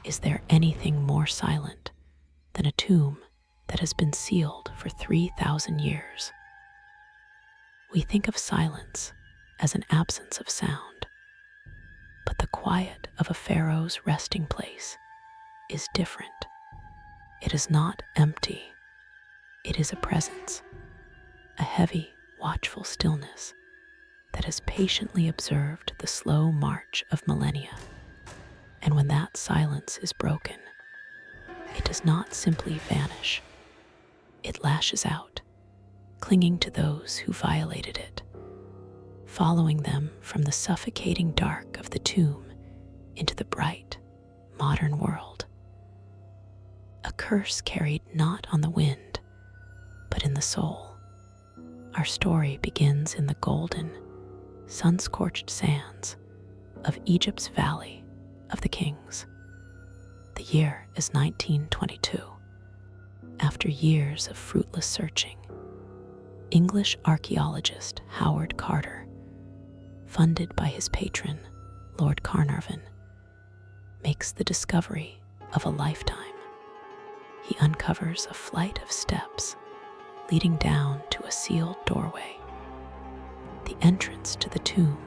Is there anything more silent than a tomb that has been sealed for 3,000 years? We think of silence as an absence of sound, but the quiet of a pharaoh's resting place is different. It is not empty. It is a presence, a heavy, watchful stillness that has patiently observed the slow march of millennia. And when that silence is broken, it does not simply vanish. It lashes out, clinging to those who violated it, following them from the suffocating dark of the tomb into the bright, modern world. A curse carried not on the wind, but in the soul. Our story begins in the golden, sun-scorched sands of Egypt's Valley of the Kings. The year is 1922. After years of fruitless searching, English archaeologist Howard Carter, funded by his patron, Lord Carnarvon, makes the discovery of a lifetime. He uncovers a flight of steps leading down to a sealed doorway, the entrance to the tomb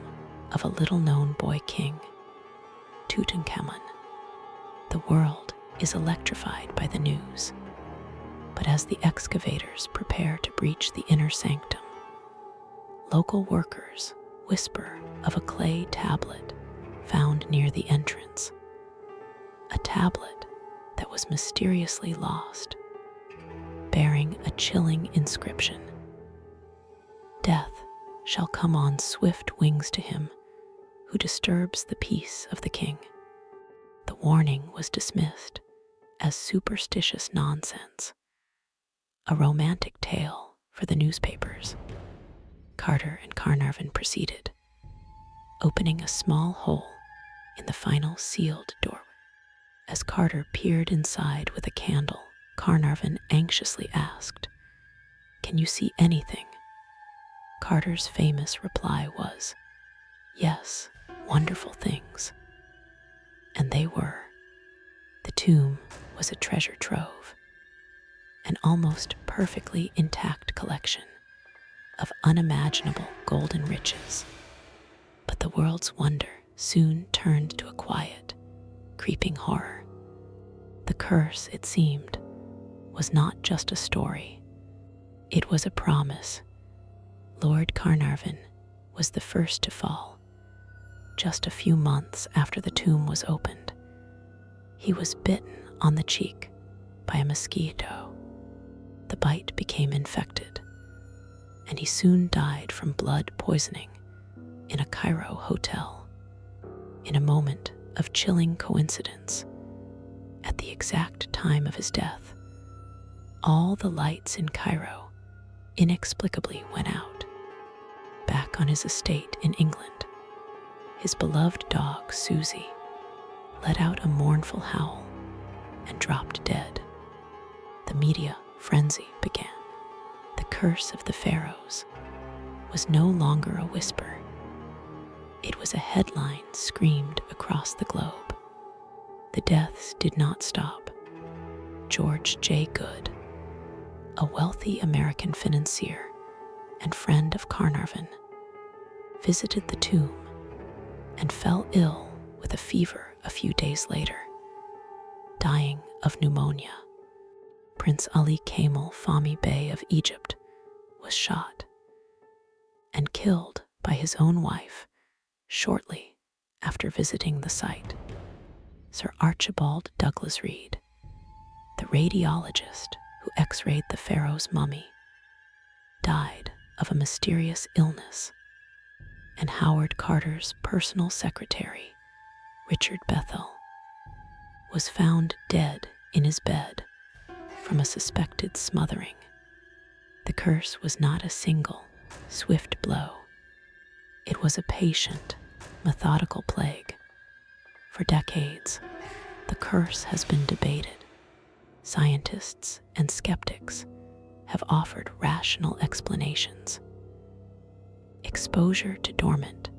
of a little-known boy king, Tutankhamun. The world is electrified by the news, but as the excavators prepare to breach the inner sanctum, local workers whisper of a clay tablet found near the entrance, a tablet that was mysteriously lost, bearing a chilling inscription: "Death shall come on swift wings to him who disturbs the peace of the king." The warning was dismissed as superstitious nonsense, a romantic tale for the newspapers. Carter and Carnarvon proceeded, opening a small hole in the final sealed doorway. As Carter peered inside with a candle, Carnarvon anxiously asked, "Can you see anything?" Carter's famous reply was, "Yes, wonderful things." And they were. The tomb was a treasure trove, an almost perfectly intact collection of unimaginable golden riches. But the world's wonder soon turned to a quiet, creeping horror. The curse, it seemed, was not just a story. It was a promise. Lord Carnarvon was the first to fall. Just a few months after the tomb was opened, he was bitten on the cheek by a mosquito. The bite became infected, and he soon died from blood poisoning in a Cairo hotel. In a moment of chilling coincidence, at the exact time of his death, all the lights in Cairo inexplicably went out. Back on his estate in England, his beloved dog, Susie, let out a mournful howl and dropped dead. The media frenzy began. The curse of the Pharaohs was no longer a whisper. It was a headline screamed across the globe. The deaths did not stop. George J. Goode, a wealthy American financier and friend of Carnarvon, visited the tomb and fell ill with a fever a few days later, dying of pneumonia. Prince Ali Kamel Fahmy Bey of Egypt was shot and killed by his own wife shortly after visiting the site. Sir Archibald Douglas Reed, the radiologist who x-rayed the pharaoh's mummy, died of a mysterious illness, and Howard Carter's personal secretary, Richard Bethel, was found dead in his bed from a suspected smothering. The curse was not a single, swift blow. It was a patient, methodical plague. For decades, the curse has been debated. Scientists and skeptics have offered rational explanations. Exposure to dormant,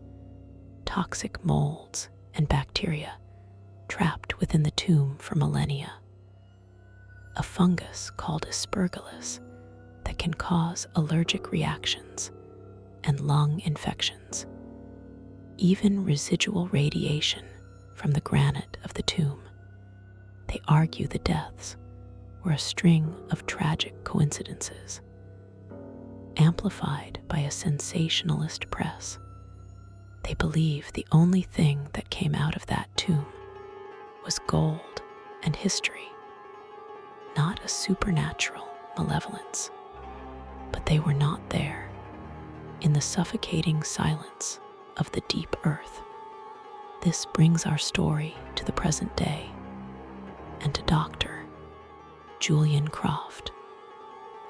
toxic molds and bacteria trapped within the tomb for millennia. A fungus called aspergillus that can cause allergic reactions and lung infections. Even residual radiation from the granite of the tomb. They argue the deaths were a string of tragic coincidences, amplified by a sensationalist press. They believe the only thing that came out of that tomb was gold and history, not a supernatural malevolence. But they were not there, in the suffocating silence of the deep earth. This brings our story to the present day and to Dr. Julian Croft,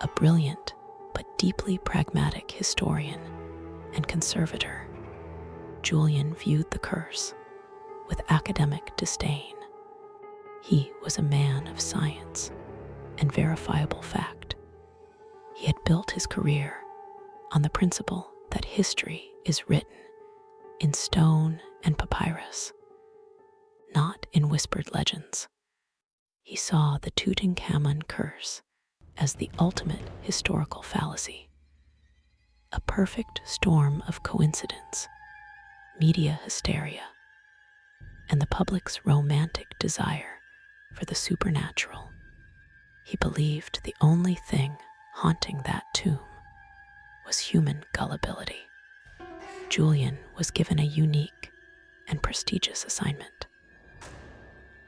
a brilliant but deeply pragmatic historian and conservator. Julian viewed the curse with academic disdain. He was a man of science and verifiable fact. He had built his career on the principle that history is written in stone and papyrus, not in whispered legends. He saw the Tutankhamun curse as the ultimate historical fallacy, a perfect storm of coincidence, media hysteria, and the public's romantic desire for the supernatural. He believed the only thing haunting that tomb was human gullibility. Julian was given a unique and prestigious assignment: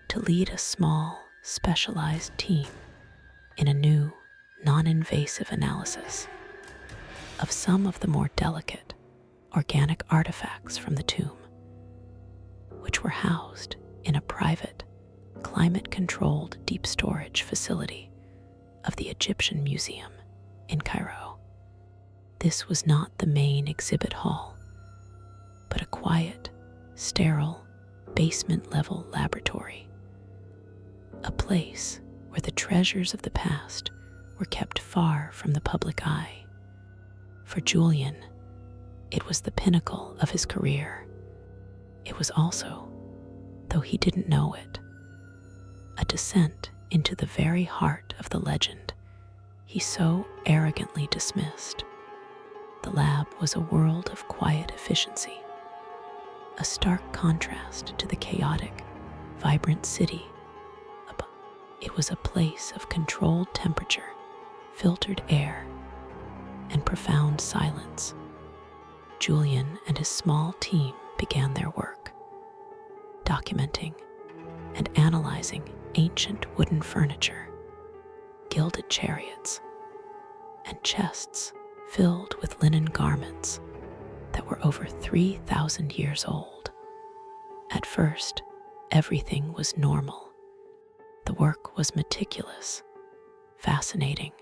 to lead a small, specialized team in a new, non-invasive analysis of some of the more delicate organic artifacts from the tomb, which were housed in a private, climate-controlled deep storage facility of the Egyptian Museum in Cairo. This was not the main exhibit hall, but a quiet, sterile, basement-level laboratory, a place where the treasures of the past were kept far from the public eye. For Julian, it was the pinnacle of his career. It was also, though he didn't know it, a descent into the very heart of the legend he so arrogantly dismissed. The lab was a world of quiet efficiency, a stark contrast to the chaotic, vibrant city. It was a place of controlled temperature, filtered air, and profound silence. Julian and his small team began their work, documenting and analyzing ancient wooden furniture, gilded chariots, and chests filled with linen garments that were over 3,000 years old. At first, everything was normal. The work was meticulous, fascinating,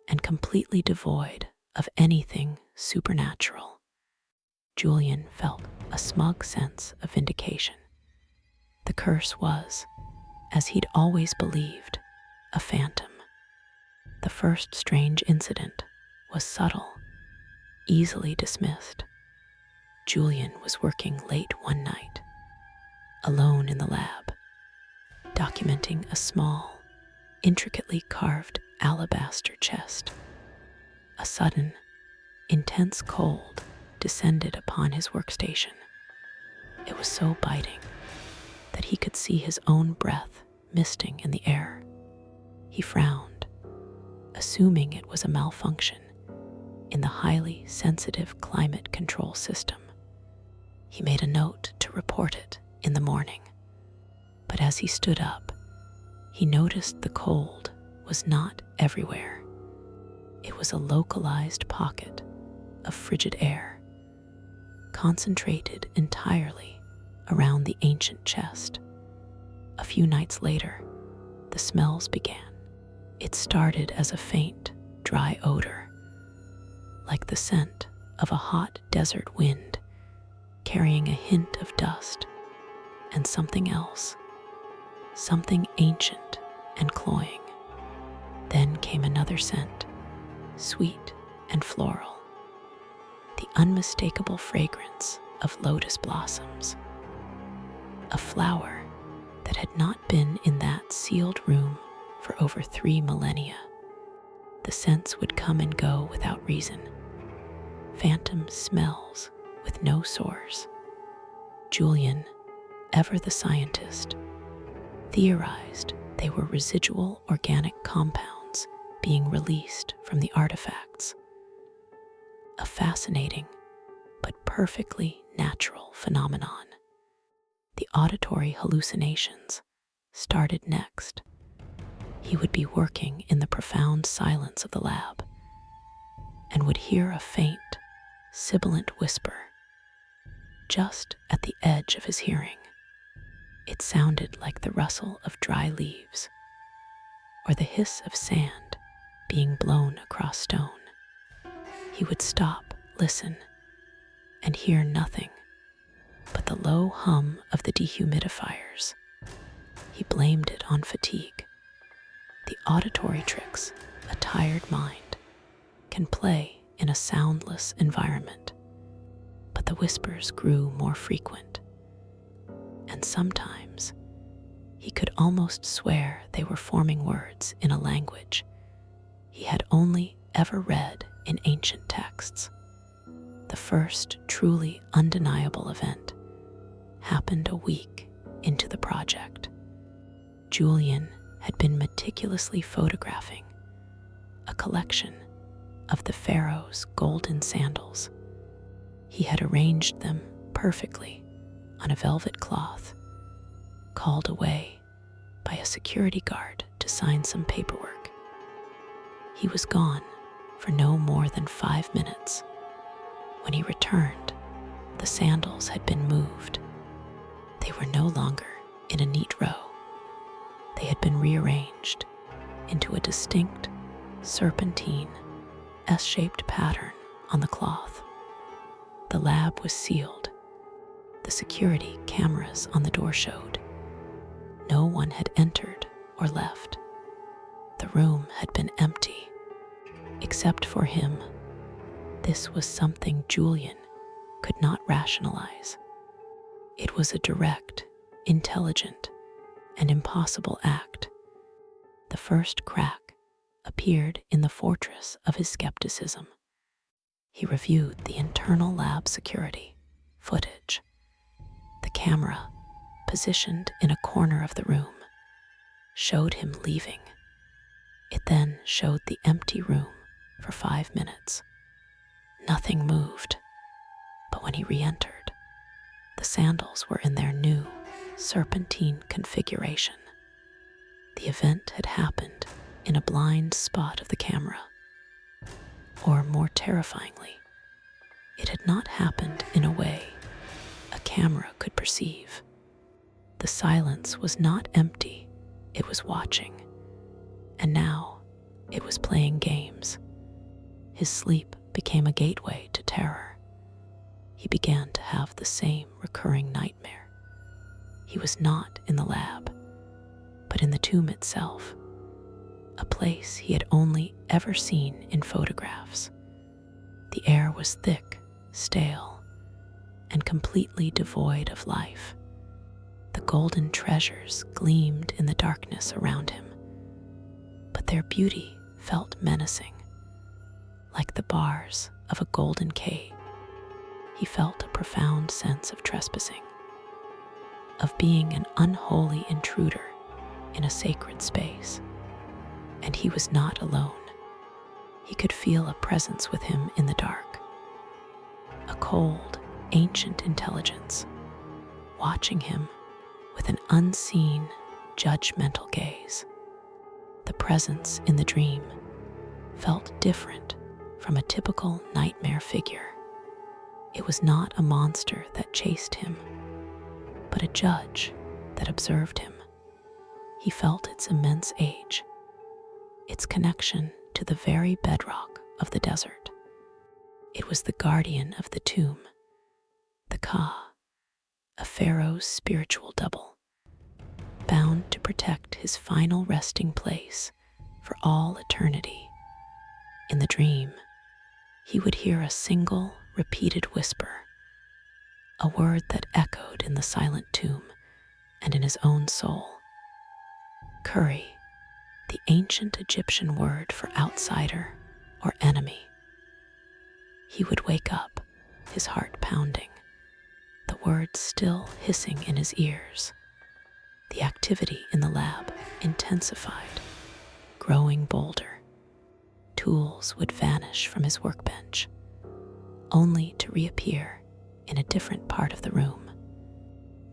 and completely devoid of anything supernatural. Julian felt a smug sense of vindication. The curse was, as he'd always believed, a phantom. The first strange incident was subtle, easily dismissed. Julian was working late one night, alone in the lab, documenting a small, intricately carved alabaster chest. A sudden, intense cold descended upon his workstation. It was so biting that he could see his own breath misting in the air. He frowned, assuming it was a malfunction in the highly sensitive climate control system. He made a note to report it in the morning. But as he stood up, he noticed the cold was not everywhere. It was a localized pocket of frigid air, concentrated entirely around the ancient chest. A few nights later, the smells began. It started as a faint, dry odor, like the scent of a hot desert wind, carrying a hint of dust and something else, something ancient and cloying. Then came another scent, sweet and floral, the unmistakable fragrance of lotus blossoms, a flower that had not been in that sealed room for over 3 millennia. The scents would come and go without reason. Phantom smells with no source. Julian, ever the scientist, theorized they were residual organic compounds being released from the artifacts. A fascinating but perfectly natural phenomenon. The auditory hallucinations started next. He would be working in the profound silence of the lab and would hear a faint, sibilant whisper just at the edge of his hearing. It sounded like the rustle of dry leaves or the hiss of sand being blown across stone. He would stop, listen, and hear nothing but the low hum of the dehumidifiers. He blamed it on fatigue. The auditory tricks a tired mind can play in a soundless environment. But the whispers grew more frequent, and sometimes he could almost swear they were forming words in a language he had only ever read in ancient texts. The first truly undeniable event happened a week into the project. Julian had been meticulously photographing a collection of the pharaoh's golden sandals. He had arranged them perfectly on a velvet cloth, called away by a security guard to sign some paperwork. He was gone for no more than 5 minutes. When he returned, the sandals had been moved. They were no longer in a neat row. They had been rearranged into a distinct, serpentine, S-shaped pattern on the cloth. The lab was sealed. The security cameras on the door showed. No one had entered or left. The room had been empty, except for him. This was something Julian could not rationalize. It was a direct, intelligent, and impossible act. The first crack appeared in the fortress of his skepticism. He reviewed the internal lab security footage. The camera, positioned in a corner of the room, showed him leaving. It then showed the empty room for 5 minutes. Nothing moved, but when he re-entered, the sandals were in their new, serpentine configuration. The event had happened in a blind spot of the camera. Or more terrifyingly, it had not happened in a way a camera could perceive. The silence was not empty, it was watching. And now it was playing games. His sleep became a gateway to terror. He began to have the same recurring nightmare. He was not in the lab, but in the tomb itself, a place he had only ever seen in photographs. The air was thick, stale, and completely devoid of life. The golden treasures gleamed in the darkness around him, but their beauty felt menacing. Like the bars of a golden cage, he felt a profound sense of trespassing, of being an unholy intruder in a sacred space. And he was not alone. He could feel a presence with him in the dark, a cold, ancient intelligence, watching him with an unseen, judgmental gaze. The presence in the dream felt different from a typical nightmare figure. It was not a monster that chased him, but a judge that observed him. He felt its immense age, its connection to the very bedrock of the desert. It was the guardian of the tomb, the Ka, a pharaoh's spiritual double, bound to protect his final resting place for all eternity. In the dream, he would hear a single, repeated whisper, a word that echoed in the silent tomb, and in his own soul. Kuri, the ancient Egyptian word for outsider or enemy. He would wake up, his heart pounding, the words still hissing in his ears. The activity in the lab intensified, growing bolder. Tools would vanish from his workbench, only to reappear in a different part of the room.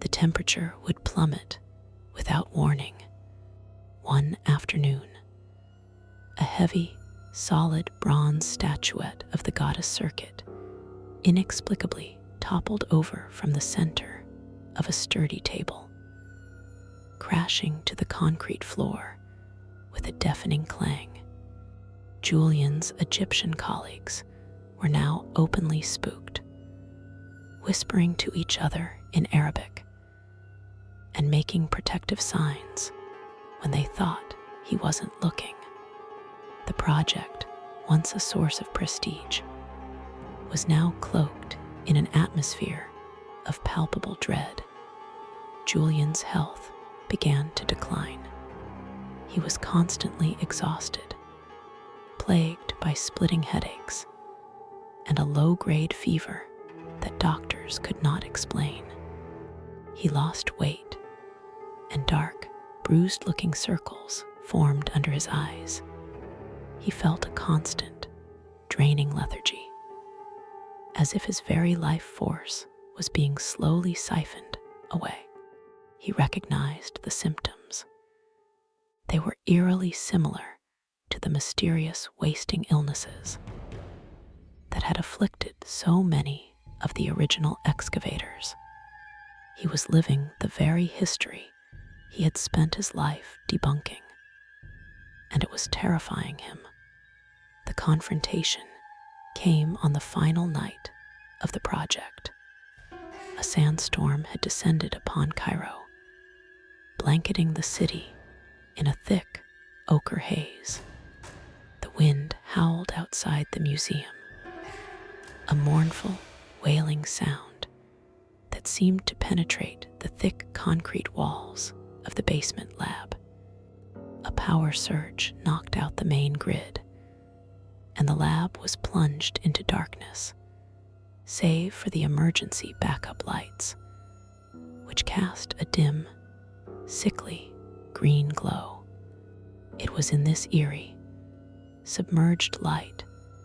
The temperature would plummet without warning. One afternoon, a heavy, solid bronze statuette of the goddess Circuit inexplicably toppled over from the center of a sturdy table, crashing to the concrete floor with a deafening clang. Julian's Egyptian colleagues were now openly spooked, whispering to each other in Arabic and making protective signs when they thought he wasn't looking. The project, once a source of prestige, was now cloaked in an atmosphere of palpable dread. Julian's health began to decline. He was constantly exhausted, plagued by splitting headaches and a low-grade fever that doctors could not explain. He lost weight, and dark, bruised-looking circles formed under his eyes. He felt a constant, draining lethargy, as if his very life force was being slowly siphoned away. He recognized the symptoms. They were eerily similar to the mysterious wasting illnesses that had afflicted so many of the original excavators. He was living the very history he had spent his life debunking, and it was terrifying him. The confrontation came on the final night of the project. A sandstorm had descended upon Cairo, blanketing the city in a thick ochre haze. The wind howled outside the museum, a mournful, wailing sound that seemed to penetrate the thick concrete walls of the basement lab. A power surge knocked out the main grid, and the lab was plunged into darkness, save for the emergency backup lights, which cast a dim, sickly green glow. It was in this eerie, submerged light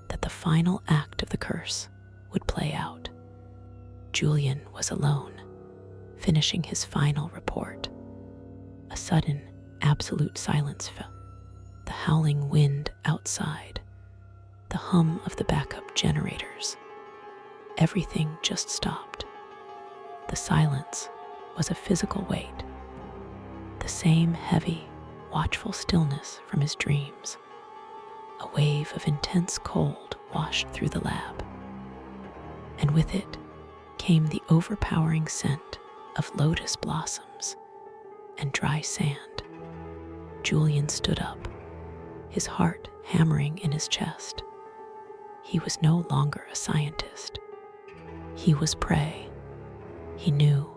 that the final act of the curse would play out. Julian was alone, finishing his final report. A sudden, absolute silence fell. The howling wind outside, the hum of the backup generators. Everything just stopped. The silence was a physical weight, the same heavy, watchful stillness from his dreams. A wave of intense cold washed through the lab, and with it came the overpowering scent of lotus blossoms and dry sand. Julian stood up, his heart hammering in his chest. He was no longer a scientist. He was prey. He knew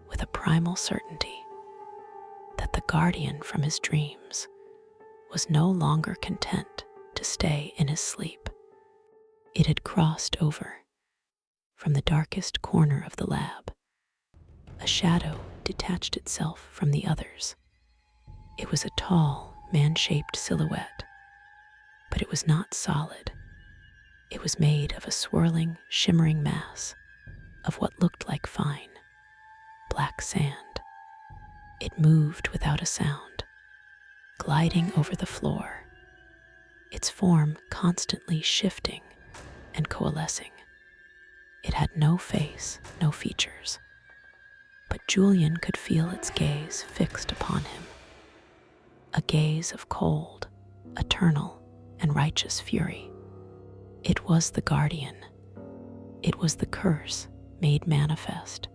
with a primal certainty that the guardian from his dreams was no longer content to stay in his sleep. It had crossed over from the darkest corner of the lab. A shadow detached itself from the others. It was a tall, man-shaped silhouette, but it was not solid. It was made of a swirling, shimmering mass of what looked like fine, black sand. It moved without a sound, gliding over the floor, its form constantly shifting and coalescing. It had no face, no features, but Julian could feel its gaze fixed upon him. A gaze of cold, eternal, and righteous fury. It was the guardian. It was the curse made manifest.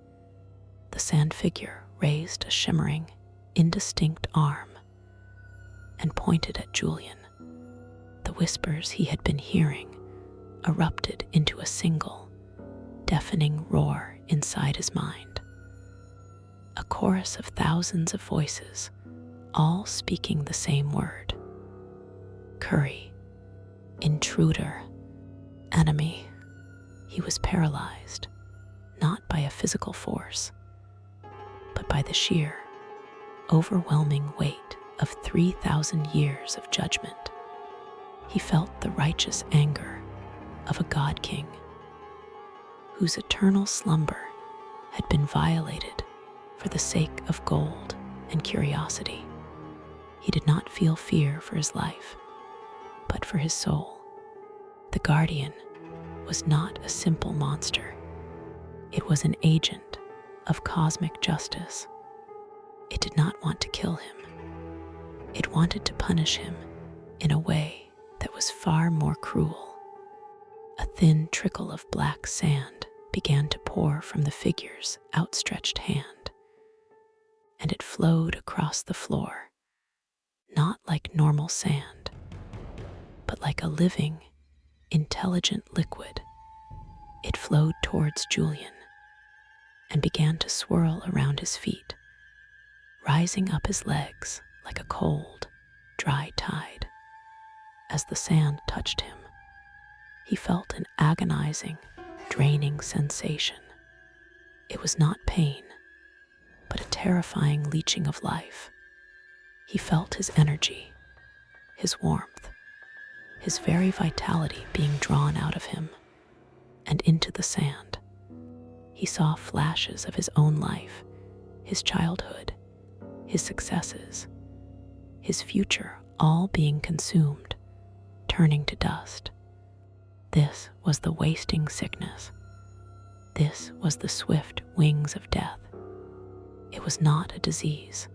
The sand figure raised a shimmering, indistinct arm and pointed at Julian. The whispers he had been hearing erupted into a single, deafening roar inside his mind. a chorus of thousands of voices, all speaking the same word. Curry, intruder, enemy. He was paralyzed, not by a physical force, but by the sheer, overwhelming weight of 3,000 years of judgment. He felt the righteous anger of a god king whose eternal slumber had been violated for the sake of gold and curiosity. He did not feel fear for his life, but for his soul. The guardian was not a simple monster. It was an agent of cosmic justice. It did not want to kill him. It wanted to punish him in a way that was far more cruel. A thin trickle of black sand began to pour from the figure's outstretched hand, and it flowed across the floor, not like normal sand, but like a living, intelligent liquid. It flowed towards Julian and began to swirl around his feet, rising up his legs like a cold, dry tide. As the sand touched him, he felt an agonizing, draining sensation. It was not pain, but a terrifying leeching of life. He felt his energy, his warmth, his very vitality being drawn out of him and into the sand. He saw flashes of his own life, his childhood, his successes, his future all being consumed, turning to dust. This was the wasting sickness. This was the swift wings of death. It was not a disease.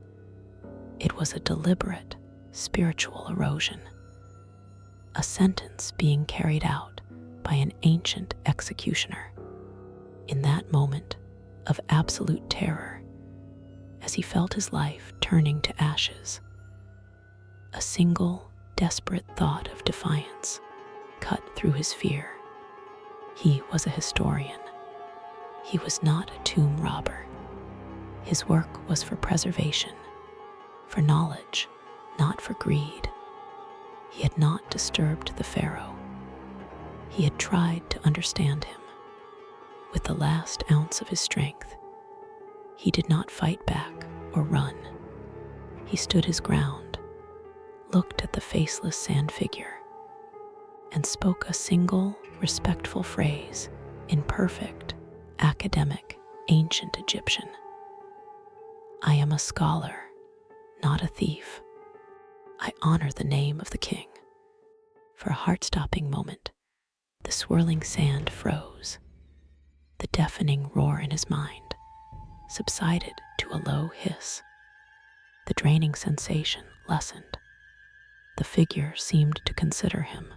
It was a deliberate, spiritual erosion. A sentence being carried out by an ancient executioner. In that moment of absolute terror, as he felt his life turning to ashes, a single, desperate thought of defiance cut through his fear. He was a historian. He was not a tomb robber. His work was for preservation, for knowledge, not for greed. He had not disturbed the pharaoh. He had tried to understand him. With the last ounce of his strength, he did not fight back or run. He stood his ground, looked at the faceless sand figure, and spoke a single, respectful phrase in perfect, academic, ancient Egyptian. I am a scholar, not a thief. I honor the name of the king. For a heart-stopping moment, the swirling sand froze. The deafening roar in his mind subsided to a low hiss. The draining sensation lessened. The figure seemed to consider him,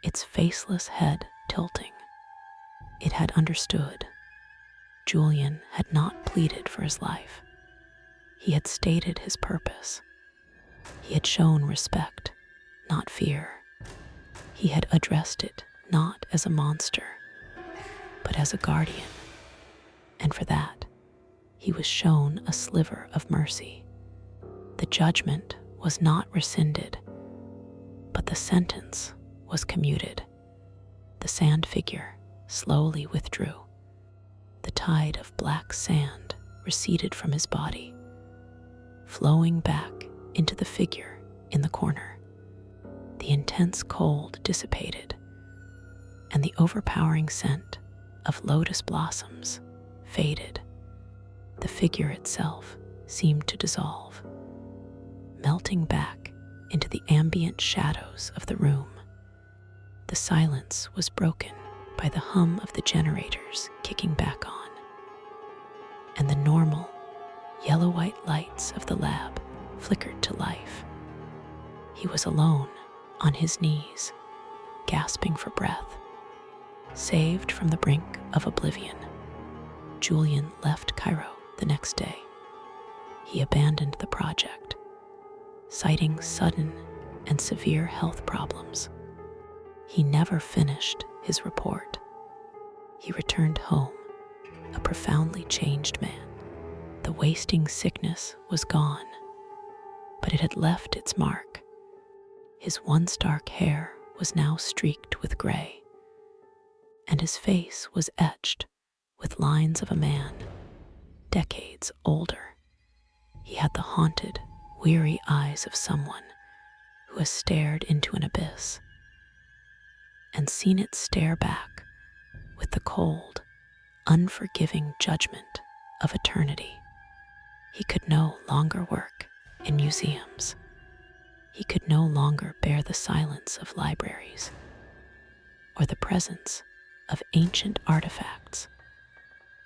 its faceless head tilting. It had understood. Julian had not pleaded for his life. He had stated his purpose. He had shown respect, not fear. He had addressed it not as a monster, but as a guardian. And for that, he was shown a sliver of mercy. The judgment was not rescinded, but the sentence was commuted. The sand figure slowly withdrew. The tide of black sand receded from his body, flowing back into the figure in the corner. The intense cold dissipated, and the overpowering scent of lotus blossoms faded. The figure itself seemed to dissolve, melting back into the ambient shadows of the room. The silence was broken by the hum of the generators kicking back on, and the normal, yellow-white lights of the lab flickered to life. He was alone, on his knees, gasping for breath. Saved from the brink of oblivion, Julian left Cairo the next day. He abandoned the project, citing sudden and severe health problems. He never finished his report. He returned home, a profoundly changed man. The wasting sickness was gone, but it had left its mark. His once dark hair was now streaked with gray, and his face was etched with lines of a man decades older. He had the haunted, weary eyes of someone who has stared into an abyss and seen it stare back with the cold, unforgiving judgment of eternity. He could no longer work in museums. He could no longer bear the silence of libraries or the presence of ancient artifacts.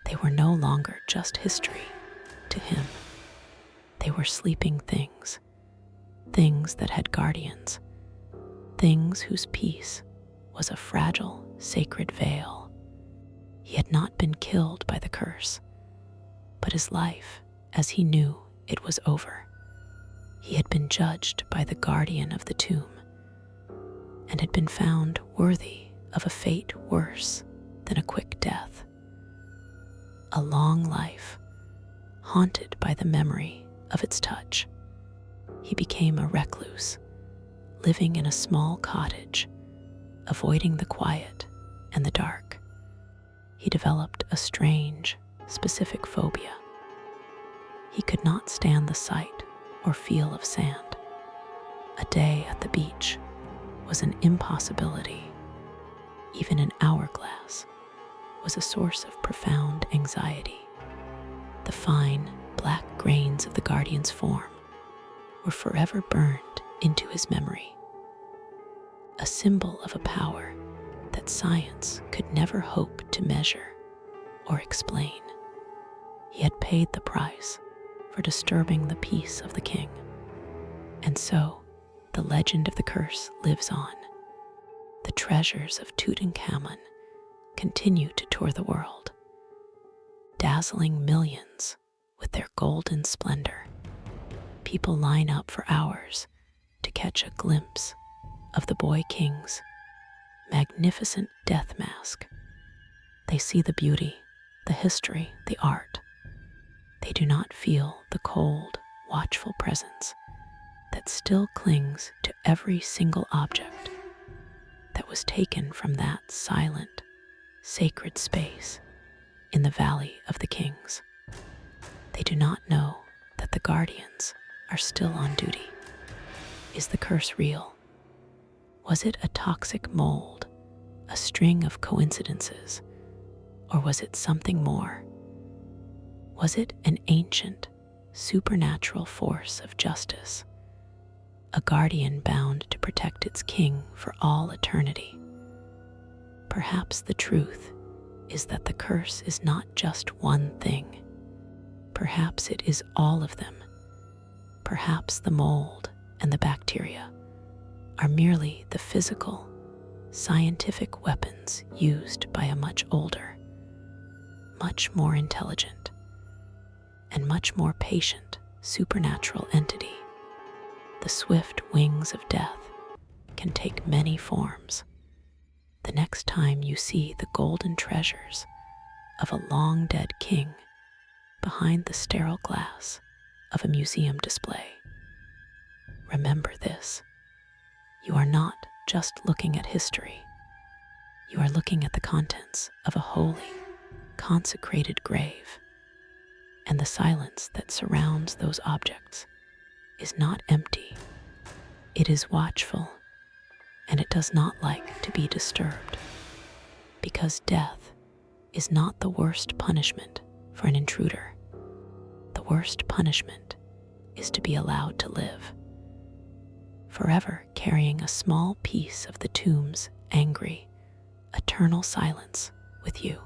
They were no longer just history to him. They were sleeping things, things that had guardians, things whose peace was a fragile, sacred veil. He had not been killed by the curse, but his life, as he knew it, was over. He had been judged by the guardian of the tomb and had been found worthy of a fate worse than a quick death. A long life, haunted by the memory of its touch. He became a recluse, living in a small cottage, avoiding the quiet and the dark. He developed a strange, specific phobia. He could not stand the sight or feel of sand. A day at the beach was an impossibility. Even an hourglass was a source of profound anxiety. The fine, black grains of the guardian's form were forever burned into his memory, a symbol of a power that science could never hope to measure or explain. He had paid the price for disturbing the peace of the king, and so the legend of the curse lives on. The treasures of Tutankhamun continue to tour the world, dazzling millions with their golden splendor. People line up for hours to catch a glimpse of the boy king's magnificent death mask. They see the beauty, the history, the art. They do not feel the cold, watchful presence that still clings to every single object that was taken from that silent, sacred space in the Valley of the Kings. They do not know that the guardians are still on duty. Is the curse real? Was it a toxic mold, a string of coincidences, or was it something more? Was it an ancient, supernatural force of justice, a guardian bound to protect its king for all eternity? Perhaps the truth is that the curse is not just one thing. Perhaps it is all of them. Perhaps the mold and the bacteria are merely the physical, scientific weapons used by a much older, much more intelligent, and much more patient supernatural entity. The swift wings of death can take many forms. The next time you see the golden treasures of a long-dead king behind the sterile glass of a museum display, remember this: you are not just looking at history. You are looking at the contents of a holy, consecrated grave, and the silence that surrounds those objects is not empty. It is watchful, and it does not like to be disturbed, because death is not the worst punishment for an intruder. The worst punishment is to be allowed to live, forever carrying a small piece of the tomb's angry, eternal silence with you.